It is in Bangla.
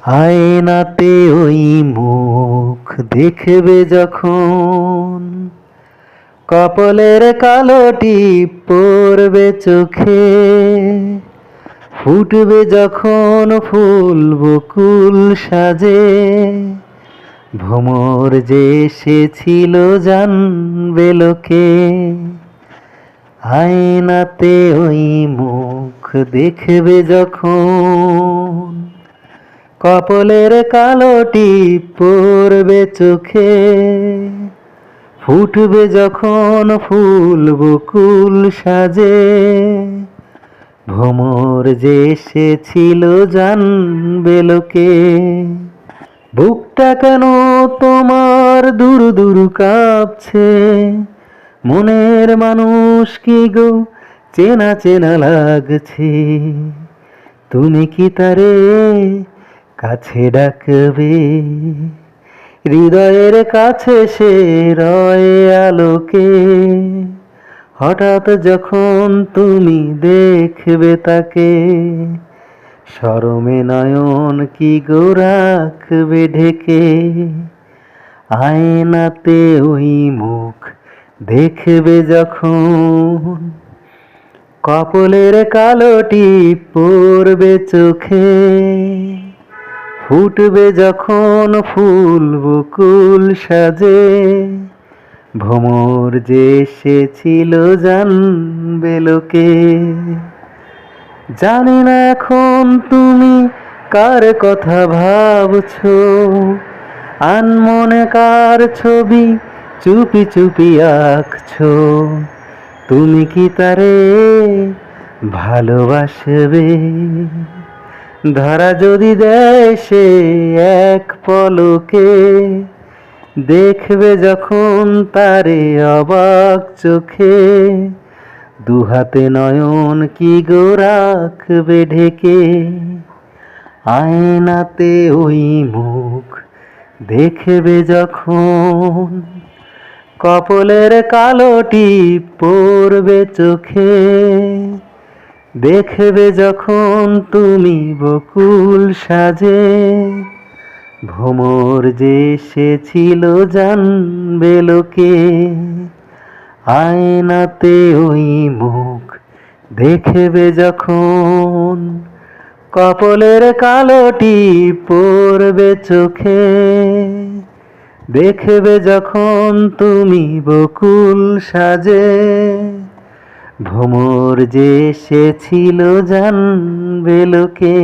আয়নাতে ওই মুখ দেখবে যখন, কপালের কালো টিপ পড়বে চোখে, ফুটবে যখন ফুল বকুল সাজে, ভ্রমর যে এসেছিল জানবে লোকে। আয়নাতে ওই মুখ দেখবে যখন, কপালের কালো টিপ পড়বে চোখে, ফুটবে যখন ফুল বকুল সাজে, ভ্রমর যে এসেছিল জানবে লোকে। বুকটা কেন তোমার দূর দূর কাঁপছে, মনের মানুষ কি গো চেনা চেনা লাগছে, তুমি কি তারে কাছে ডাকবে? হৃদয়ের কাছে সে রয় আলোকে, হঠাৎ যখন তুমি দেখবে তাকে, শরমে নয়ন কি গো রাখবে ঢেকে। আয়নাতে ওই মুখ দেখবে যখন, কপালের কালো টিপ পড়বে চোখে, ফুটবে যখন ফুল বকুল সাজে, ভ্রমর যে এসেছিল জানবে লোকে। জানি না এখন তুমি কার কথা ভাবছো, আনমনে কার ছবি চুপি চুপি আঁকছো, তুমি কি তারে ভালোবাসবে? ধরা যদি দেয় সে এক পলকে, দেখবে যখন তারে অবাক চোখে, দুহাতে নয়ন কি গো রাখবে ঢেকে। আয়নাতে ওই মুখ দেখবে যখন, কপালের কালো টিপ পড়বে চোখে, দেখবে যখন তুমি বকুল সাজে, ভ্রমর যে এসেছিল জানবে লোকে। আয়নাতে ওই মুখ দেখবে যখন, কপালের কালো টিপ পড়বে চোখে, দেখবে যখন তুমি বকুল সাজে, ভ্রমর যে এসেছিল জানবে লোকে।